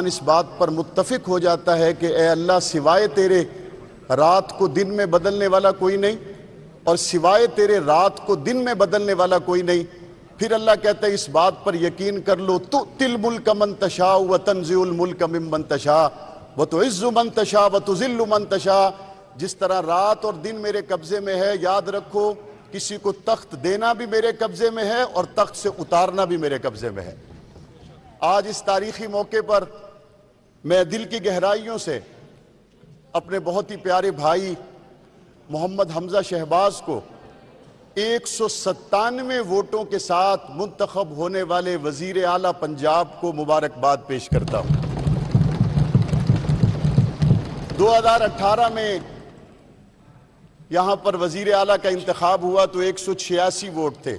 اس بات پر متفق ہو جاتا ہے کہ اے اللہ سوائے تیرے رات کو دن میں بدلنے والا کوئی نہیں اور سوائے تیرے رات کو دن میں بدلنے والا کوئی نہیں، پھر اللہ کہتا ہے اس بات پر یقین کر لو تؤتی الملک من تشاء وتنزع الملک ممن تشاء وتعز من تشاء وتذل من تشاء۔ جس طرح رات اور دن میرے قبضے میں ہے، یاد رکھو کسی کو تخت دینا بھی میرے قبضے میں ہے اور تخت سے اتارنا بھی میرے قبضے میں ہے۔ آج اس تاریخی موقع پر میں دل کی گہرائیوں سے اپنے بہت ہی پیارے بھائی محمد حمزہ شہباز کو 197 ووٹوں کے ساتھ منتخب ہونے والے وزیر اعلیٰ پنجاب کو مبارکباد پیش کرتا ہوں۔ 2018 میں یہاں پر وزیر اعلیٰ کا انتخاب ہوا تو 186 ووٹ تھے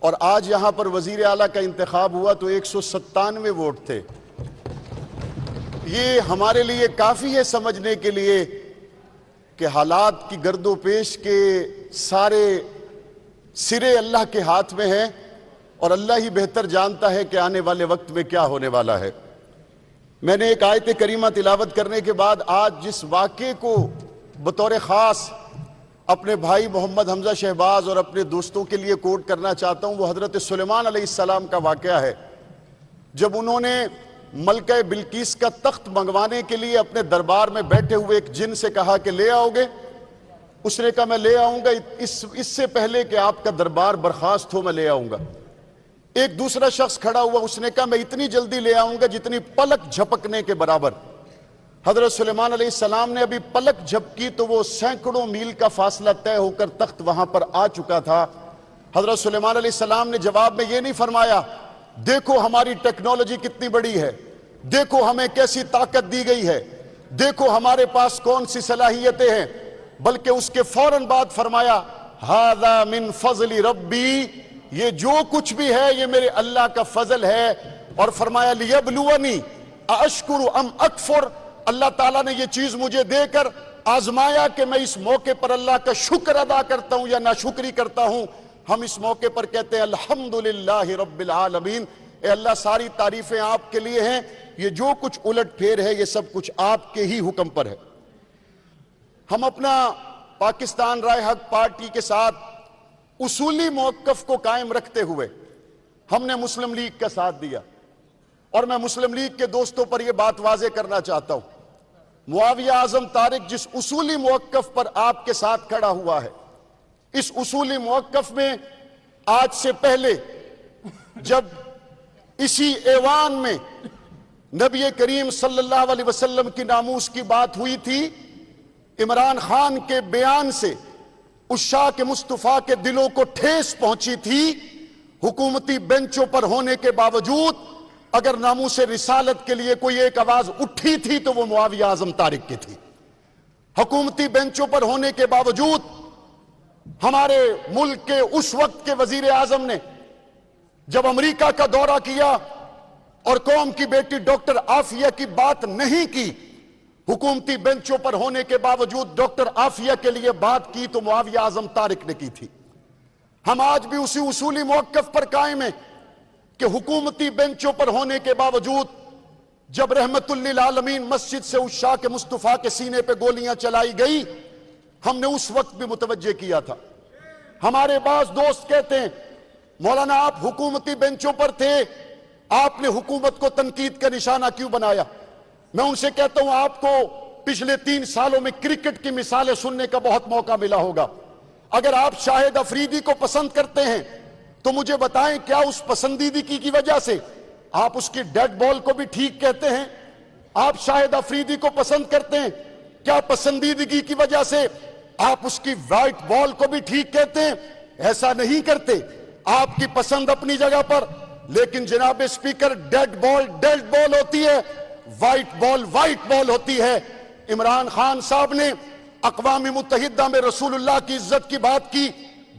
اور آج یہاں پر وزیر اعلیٰ کا انتخاب ہوا تو 197 ووٹ تھے۔ یہ ہمارے لیے کافی ہے سمجھنے کے لیے کہ حالات کی گرد و پیش کے سارے سرے اللہ کے ہاتھ میں ہیں اور اللہ ہی بہتر جانتا ہے کہ آنے والے وقت میں کیا ہونے والا ہے۔ میں نے ایک آیت کریمہ تلاوت کرنے کے بعد آج جس واقعے کو بطور خاص اپنے بھائی محمد حمزہ شہباز اور اپنے دوستوں کے لیے کوٹ کرنا چاہتا ہوں وہ حضرت سلیمان علیہ السلام کا واقعہ ہے۔ جب انہوں نے ملکہ بلقیس کا تخت منگوانے کے لیے اپنے دربار میں بیٹھے ہوئے ایک جن سے کہا کہ لے آؤ گے، اس نے کہا میں لے آؤں گا، اس سے پہلے کہ آپ کا دربار برخاست ہو میں لے آؤں گا۔ ایک دوسرا شخص کھڑا ہوا، اس نے کہا میں اتنی جلدی لے آؤں گا جتنی پلک جھپکنے کے برابر۔ حضرت سلیمان علیہ السلام نے ابھی پلک جھپکی تو وہ سینکڑوں میل کا فاصلہ طے ہو کر تخت وہاں پر آ چکا تھا۔ حضرت سلیمان علیہ السلام نے جواب میں یہ نہیں فرمایا دیکھو ہماری ٹیکنالوجی کتنی بڑی ہے، دیکھو ہمیں کیسی طاقت دی گئی ہے، دیکھو ہمارے پاس کون سی صلاحیتیں ہیں، بلکہ اس کے فوراً بعد فرمایا ھذا من فضل ربی، یہ جو کچھ بھی ہے یہ میرے اللہ کا فضل ہے، اور فرمایا لیبلونی ااشکر ام اکفر، اللہ تعالیٰ نے یہ چیز مجھے دے کر آزمایا کہ میں اس موقع پر اللہ کا شکر ادا کرتا ہوں یا ناشکری کرتا ہوں۔ ہم اس موقع پر کہتے ہیں الحمدللہ رب العالمین، اے اللہ ساری تعریفیں آپ کے لیے ہیں، یہ جو کچھ الٹ پھیر ہے یہ سب کچھ آپ کے ہی حکم پر ہے۔ ہم اپنا پاکستان رائے حق پارٹی کے ساتھ اصولی موقف کو قائم رکھتے ہوئے ہم نے مسلم لیگ کا ساتھ دیا، اور میں مسلم لیگ کے دوستوں پر یہ بات واضح کرنا چاہتا ہوں، معاویہ اعظم طارق جس اصولی موقف پر آپ کے ساتھ کھڑا ہوا ہے، اس اصولی موقف میں آج سے پہلے جب اسی ایوان میں نبی کریم صلی اللہ علیہ وسلم کی ناموس کی بات ہوئی تھی، عمران خان کے بیان سے عشاق مصطفیٰ کے دلوں کو ٹھیس پہنچی تھی۔ حکومتی بینچوں پر ہونے کے باوجود اگر ناموس رسالت کے لیے کوئی ایک آواز اٹھی تھی تو وہ معاویہ اعظم طارق کی تھی۔ حکومتی بینچوں پر ہونے کے باوجود ہمارے ملک کے اس وقت کے وزیر اعظم نے جب امریکہ کا دورہ کیا اور قوم کی بیٹی ڈاکٹر عافیہ کی بات نہیں کی، حکومتی بینچوں پر ہونے کے باوجود ڈاکٹر عافیہ کے لیے بات کی تو معاویہ اعظم طارق نے کی تھی۔ ہم آج بھی اسی اصولی موقف پر قائم ہیں کہ حکومتی بینچوں پر ہونے کے باوجود جب رحمت للعالمین مسجد سے عشاق مصطفیٰ کے سینے پہ گولیاں چلائی گئی، ہم نے اس وقت بھی متوجہ کیا تھا۔ ہمارے بعض دوست کہتے ہیں مولانا آپ حکومتی بینچوں پر تھے، آپ نے حکومت کو تنقید کا نشانہ کیوں بنایا؟ میں ان سے کہتا ہوں آپ کو پچھلے 3 سالوں میں کرکٹ کی مثالیں سننے کا بہت موقع ملا ہوگا۔ اگر آپ شاہد افریدی کو پسند کرتے ہیں تو مجھے بتائیں کیا اس پسندیدگی کی وجہ سے آپ اس کی ڈیڈ بال کو بھی ٹھیک کہتے ہیں؟ آپ شاہد افریدی کو پسند کرتے ہیں، کیا پسندیدگی کی وجہ سے آپ اس کی وائٹ بال کو بھی ٹھیک کہتے ہیں؟ ایسا نہیں کرتے، آپ کی پسند اپنی جگہ پر، لیکن جناب اسپیکر ڈیڈ بال ہوتی ہے، وائٹ بال ہوتی ہے۔ عمران خان صاحب نے اقوام متحدہ میں رسول اللہ کی عزت کی بات کی،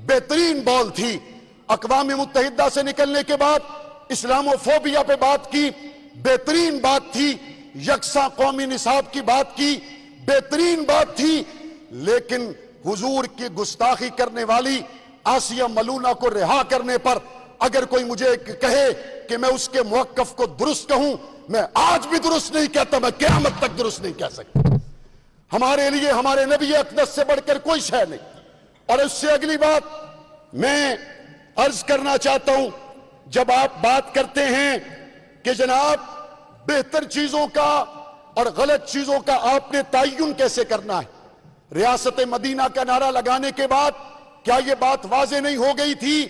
بہترین بال تھی۔ اقوام متحدہ سے نکلنے کے بعد اسلاموفوبیا پہ بات کی، بہترین بات تھی۔ یکساں قومی نصاب کی بات کی، بہترین بات تھی۔ لیکن حضور کی گستاخی کرنے والی آسیہ ملونہ کو رہا کرنے پر اگر کوئی مجھے کہے کہ میں اس کے موقف کو درست کہوں، میں آج بھی درست نہیں کہتا، میں قیامت تک درست نہیں کہہ سکتا۔ ہمارے لیے ہمارے نبی اقدس سے بڑھ کر کوئی شے نہیں۔ اور اس سے اگلی بات میں عرض کرنا چاہتا ہوں، جب آپ بات کرتے ہیں کہ جناب بہتر چیزوں کا اور غلط چیزوں کا آپ نے تعین کیسے کرنا ہے، ریاست مدینہ کا نعرہ لگانے کے بعد کیا یہ بات واضح نہیں ہو گئی تھی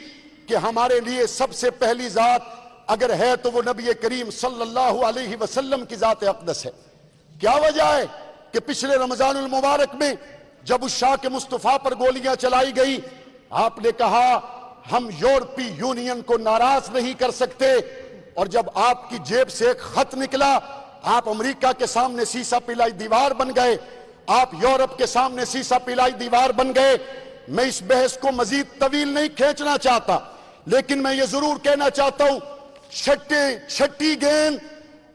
کہ ہمارے لیے سب سے پہلی ذات اگر ہے تو وہ نبی کریم صلی اللہ علیہ وسلم کی ذات اقدس ہے؟ کیا وجہ ہے کہ پچھلے رمضان المبارک میں جب اس شاہ کے مصطفیٰ پر گولیاں چلائی گئی، آپ نے کہا ہم یورپی یونین کو ناراض نہیں کر سکتے، اور جب آپ کی جیب سے ایک خط نکلا آپ امریکہ کے سامنے سیسا پلائی دیوار بن گئے، آپ یورپ کے سامنے سیسا پلائی دیوار بن گئے۔ میں اس بحث کو مزید طویل نہیں کھینچنا چاہتا، لیکن میں یہ ضرور کہنا چاہتا ہوں، چھٹی گیند،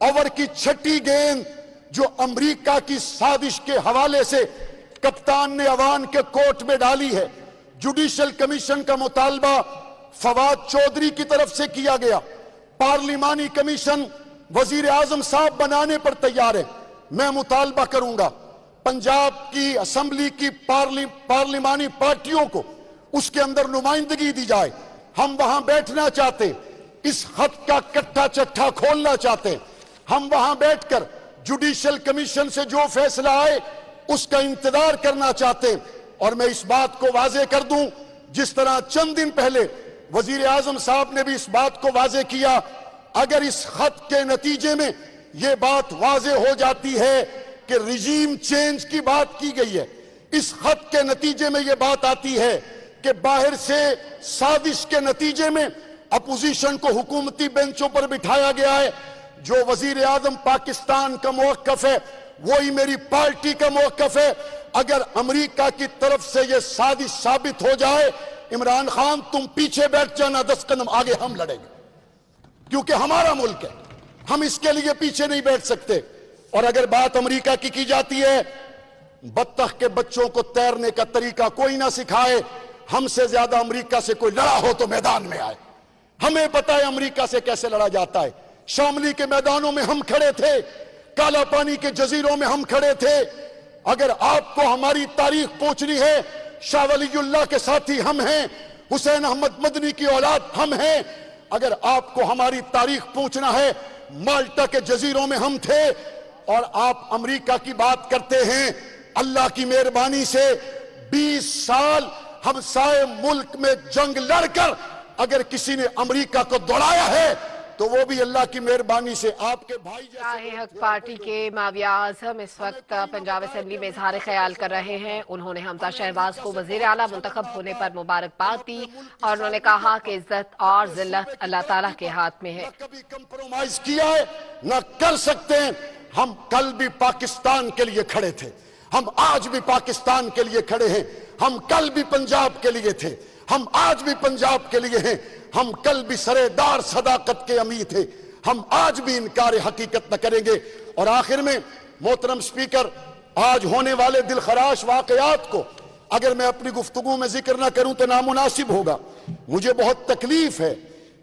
اوور کی چھٹی گیند جو امریکہ کی سازش کے حوالے سے کپتان نے عوان کے کورٹ میں ڈالی ہے، جوڈیشل کمیشن کا مطالبہ فواد چودھری کی طرف سے کیا گیا، پارلیمانی کمیشن وزیر اعظم صاحب بنانے پر تیار ہے۔ میں مطالبہ کروں گا پنجاب کی اسمبلی کی پارلیمانی پارٹیوں کو اس کے اندر نمائندگی دی جائے، ہم وہاں بیٹھنا چاہتے ہیں، اس خط کا کٹھا چٹھا کھولنا چاہتے ہیں، ہم وہاں بیٹھ کر جوڈیشل کمیشن سے جو فیصلہ آئے اس کا انتظار کرنا چاہتے ہیں۔ اور میں اس بات کو واضح کر دوں، جس طرح چند دن پہلے وزیر اعظم صاحب نے بھی اس بات کو واضح کیا، اگر اس خط کے نتیجے میں یہ بات واضح ہو جاتی ہے کہ رجیم چینج کی بات کی گئی ہے، اس خط کے نتیجے میں یہ بات آتی ہے کہ باہر سے سازش کے نتیجے میں اپوزیشن کو حکومتی بینچوں پر بٹھایا گیا ہے، جو وزیر اعظم پاکستان کا موقف ہے وہی میری پارٹی کا موقف ہے۔ اگر امریکہ کی طرف سے یہ سازش ثابت ہو جائے، عمران خان تم پیچھے بیٹھ جانا، 10 قدم آگے ہم لڑیں گے، کیونکہ ہمارا ملک ہے، ہم اس کے لیے پیچھے نہیں بیٹھ سکتے۔ اور اگر بات امریکہ کی جاتی ہے، بطخ کے بچوں کو تیرنے کا طریقہ کوئی نہ سکھائے، ہم سے زیادہ امریکہ سے کوئی لڑا ہو تو میدان میں آئے، ہمیں پتہ ہے امریکہ سے کیسے لڑا جاتا ہے۔ شاملی کے میدانوں میں ہم کھڑے تھے، کالا پانی کے جزیروں میں ہم کھڑے تھے۔ اگر آپ کو ہماری تاریخ پوچھنی ہے، شاہ ولی اللہ کے ساتھی ہم ہیں، حسین احمد مدنی کی اولاد ہم ہیں۔ اگر آپ کو ہماری تاریخ پوچھنا ہے، مالٹا کے جزیروں میں ہم تھے، اور آپ امریکہ کی بات کرتے ہیں۔ اللہ کی مہربانی سے 20 سال ہمسائے ملک میں جنگ لڑ کر اگر کسی نے امریکہ کو دوڑایا ہے تو وہ بھی اللہ کی مہربانی سے آپ کے بھائی جیسے۔ راہ حق پارٹی کے معاویہ اعظم اس وقت پنجاب اسمبلی میں اظہار خیال کر رہے ہیں۔ انہوں نے حمزہ شہباز کو وزیر اعلیٰ منتخب ہونے پر مبارکباد دی، اور انہوں نے کہا کہ عزت اور ذلت اللہ تعالیٰ کے ہاتھ میں ہے۔ نہ کبھی کمپرومائز کیا ہے، نہ کر سکتے ہیں۔ ہم کل بھی پاکستان کے لیے کھڑے تھے، ہم آج بھی پاکستان کے لیے کھڑے ہیں، ہم کل بھی پنجاب کے لیے تھے، ہم آج بھی پنجاب کے لیے ہیں، ہم کل بھی سرےدار صداقت کے امی تھے، ہم آج بھی انکار حقیقت نہ کریں گے۔ اور آخر میں محترم سپیکر، آج ہونے والے دلخراش واقعات کو اگر میں اپنی گفتگو میں ذکر نہ کروں تو نامناسب ہوگا۔ مجھے بہت تکلیف ہے،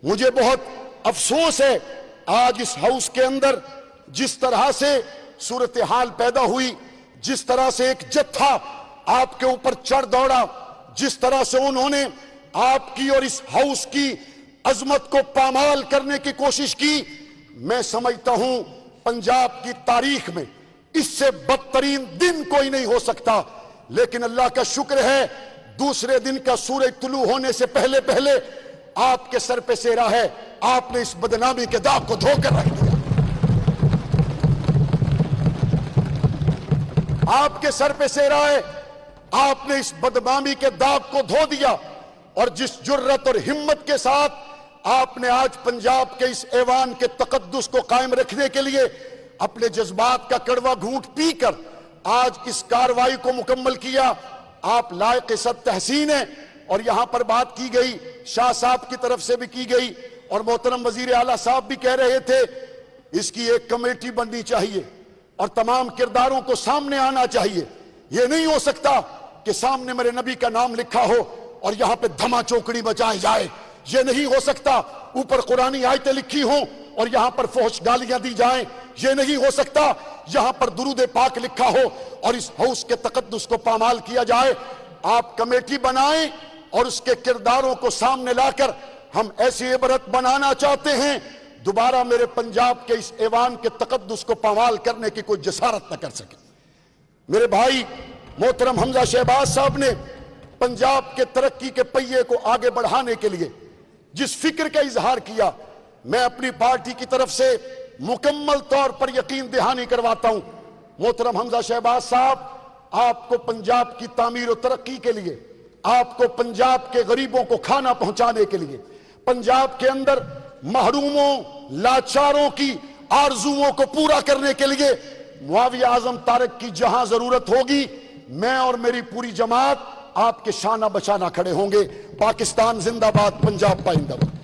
مجھے بہت افسوس ہے، آج اس ہاؤس کے اندر جس طرح سے صورتحال پیدا ہوئی، جس طرح سے ایک جتھا آپ کے اوپر چڑھ دوڑا، جس طرح سے انہوں نے آپ کی اور اس ہاؤس کی عظمت کو پامال کرنے کی کوشش کی، میں سمجھتا ہوں پنجاب کی تاریخ میں اس سے بدترین دن کوئی نہیں ہو سکتا۔ لیکن اللہ کا شکر ہے، دوسرے دن کا سورج طلوع ہونے سے پہلے پہلے آپ کے سر پہ سیرا ہے، آپ نے اس بدنامی کے داغ کو دھو کر رکھ دیا، آپ کے سر پہ سیرا ہے، آپ نے اس بدنامی کے داغ کو دھو دیا۔ اور جس جرت اور ہمت کے ساتھ آپ نے آج پنجاب کے اس ایوان کے تقدس کو قائم رکھنے کے لیے اپنے جذبات کا کڑوا گھونٹ پی کر آج اس کارروائی کو مکمل کیا، آپ لائق صد تحسین ہیں۔ اور یہاں پر بات کی گئی، شاہ صاحب کی طرف سے بھی کی گئی، اور محترم وزیر اعلیٰ صاحب بھی کہہ رہے تھے اس کی ایک کمیٹی بننی چاہیے اور تمام کرداروں کو سامنے آنا چاہیے۔ یہ نہیں ہو سکتا کہ سامنے میرے نبی کا نام لکھا ہو اور یہاں پہ دھما چوکڑی بجائے جائے، یہ نہیں ہو سکتا اوپر قرآنی آیتیں لکھی ہوں اور یہاں پر فحش گالیاں دی جائیں، یہ نہیں ہو سکتا یہاں پر درود پاک لکھا ہو اور اس ہاؤس کے تقدس کو پامال کیا جائے۔ آپ کمیٹی بنائیں اور اس کے کرداروں کو سامنے لا کر ہم ایسی عبرت بنانا چاہتے ہیں دوبارہ میرے پنجاب کے اس ایوان کے تقدس کو پامال کرنے کی کوئی جسارت نہ کر سکے۔ میرے بھائی محترم حمزہ شہباز صاحب نے پنجاب کے ترقی کے پہیے کو آگے بڑھانے کے لیے جس فکر کا اظہار کیا، میں اپنی پارٹی کی طرف سے مکمل طور پر یقین دہانی کرواتا ہوں۔ محترم حمزہ شہباز صاحب، آپ کو پنجاب کی تعمیر و ترقی کے لیے، آپ کو پنجاب کے غریبوں کو کھانا پہنچانے کے لیے، پنجاب کے اندر محروموں لاچاروں کی آرزوؤں کو پورا کرنے کے لیے معاویہ اعظم طارق کی جہاں ضرورت ہوگی، میں اور میری پوری جماعت آپ کے شانہ بشانہ کھڑے ہوں گے۔ پاکستان زندہ باد، پنجاب پائندہ باد۔